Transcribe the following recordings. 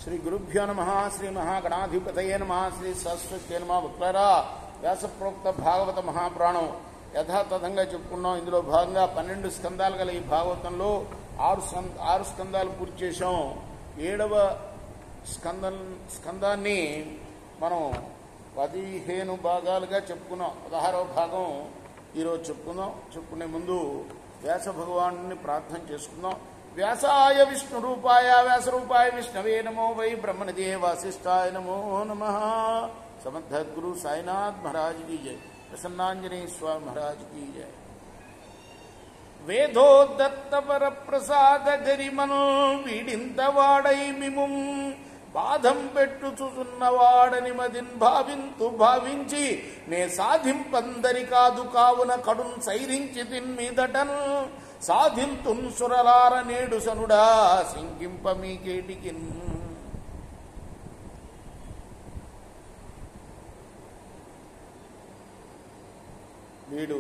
శ్రీ గురుభ్యో నమః. శ్రీ మహాగణాధిపతయే నమః. శ్రీ సరస్వతి నమః. వక్లరా వ్యాసప్రోక్త భాగవత మహాపురాణం యథాతథంగా చెప్పుకున్నాం. ఇందులో భాగంగా 12 స్కందాలు గల ఈ భాగవతంలో 6 స్కందాలు పూర్తి చేశాం. 7వ స్కందాన్ని మనం 15 భాగాలుగా చెప్పుకున్నాం. 16వ భాగం ఈరోజు చెప్పుకునే ముందు వ్యాస భగవాను ప్రార్థన చేసుకుందాం. వ్యాసాయ విష్ణు రూపాయ వ్యాస రూపాయ విష్ణవే నమో వై బ్రహ్మణదే వాసిష్ఠాయ నమో నమః. సమర్థ గురు సాయినాథ్ మహారాజ్ की जय. प्रसन्नांजनेय स्वामी महाराज की जय. వేదోదత్త వరప్రసాద గరిమను వీడింతవాడై మిముం బాధం పెట్టుచున్నవాడని మదిన్ భావించి నే సాధింపందరి కాదు కావున కడున్ సైరించి తిన్మీదటన్ సాధింతున్ సురలార నేడు సనుడా సింకింప మీకేటికిన్. వీడు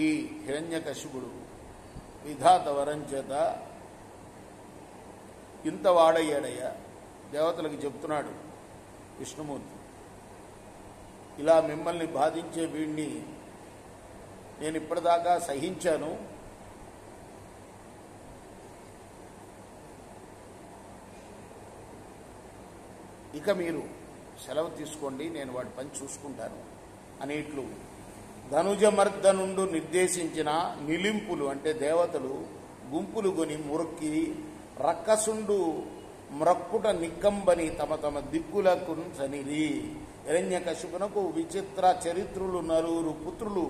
ఈ హిరణ్యకశిపుడు విధాత వరం చేత ఇంత వాడయ్యాడయ్యా. దేవతలకు చెప్తున్నాడు విష్ణుమూర్తి, ఇలా మిమ్మల్ని బాధించే వీడిని నేను ఇప్పటిదాకా సహించాను, ఇక మీరు సెలవు తీసుకోండి, నేను వాడి పని చూసుకుంటాను అనేట్లు ధనుజమర్దనుండు నిర్దేశించిన నిలింపులు అంటే దేవతలు గుంపులు కొని మురక్కి రక్కసుండు మ్రక్కుట నిక్కంబని తమ దిక్కులకు సనిది. హిరణ్యకశిపునకు విచిత్ర చరిత్రులు 9 పుత్రులు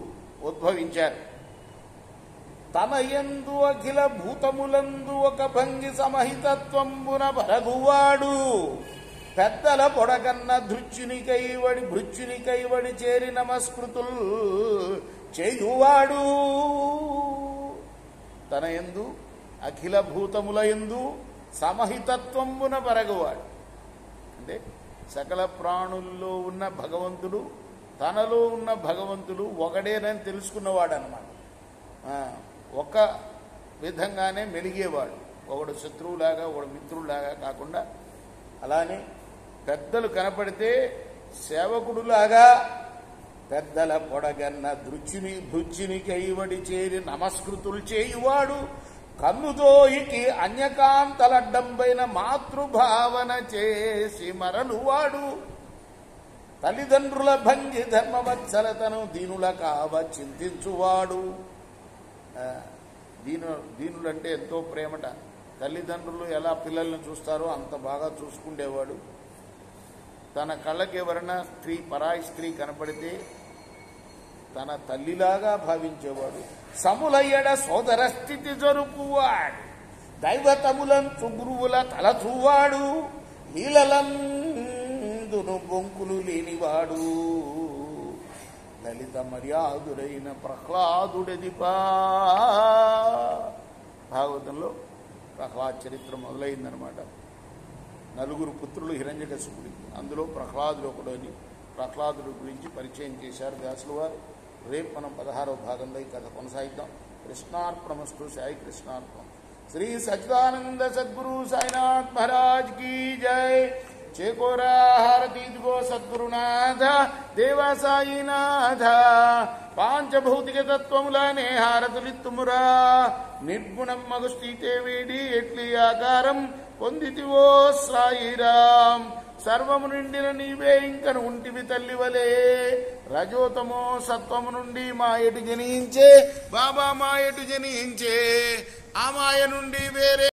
ఉద్భవించారు. తన యందు అఖిల భూతములందు ఒక భంగి సమహితత్వంబున బరగువాడు పెద్దల పొడగన్న భృత్యునికైవడి చేరి నమస్కృతుల్ చేయువాడు. తన యందు అఖిల భూతముల యందు సమహితత్వంబున బరగువాడు అంటే సకల ప్రాణుల్లో ఉన్న భగవంతుడు, తనలో ఉన్న భగవంతుడు ఒకడేనని తెలుసుకున్నవాడు అన్నమాట. ఒక విధంగానే మెలిగేవాడు, ఒకడు శత్రువులాగా ఒకడు మిత్రులాగా కాకుండా అలానే పెద్దలు కనపడితే సేవకుడులాగా పెద్దల పొడగన్న భృత్యునికైవడి చేరి నమస్కృతులు చేయువాడు. కన్నుదోయికి అన్యకాంతలడ్డంపైన మాతృభావన చేసి మరలువాడు. తల్లిదండ్రుల భంగి ధర్మవత్సలతను దీనుల కావ చింతించువాడు. దీనులంటే ఎంతో ప్రేమట. తల్లిదండ్రులు ఎలా పిల్లల్ని చూస్తారో అంత బాగా చూసుకుండేవాడు. తన కళ్ళకి ఎవరైనా పరాయి స్త్రీ కనపడితే తన తల్లిలాగా భావించేవాడు. సములయ్యడ సోదర స్థితి జరుపువాడు. దైవతములంచు గురువుల తలచూవాడు. లీలలందును బొంకులు లేనివాడు. లలిత మర్యాదుడైన ప్రహ్లాదుడదిపా. భాగవతంలో ప్రహ్లాద చరిత్ర మొదలైందనమాట. 9 పుత్రులు హిరణ్యకశిపుడికి, అందులో ప్రహ్లాదుడు ఒకడని ప్రహ్లాదుడి గురించి పరిచయం చేశారు వ్యాసులు వారు. రేపు మనం 16వ భాగంలో ఈ కథ కొనసాగిద్దాం. కృష్ణార్పణమస్తు. సాయి కృష్ణార్పణం. శ్రీ సచ్చిదానంద సద్గురు సాయినాథ్ మహారాజ్ की जय. చేకోరా హారతి దిగో సద్గురునాథ దేవా సాయినాథ. పాంచభౌతిక తత్వములనే హారతులిత్తుమురా. నిర్గుణం మగు స్థితే వీడి ఎట్లి ఆకారం పొందితివో సాయిరాం. సర్వము నిండిన నీవే ఇంకను ఉంటివి తల్లివలే. రజోతమో సత్వము నుండి మాయటు జనించే బాబా, మాయటు జనించే ఆ మాయ నుండి వేరే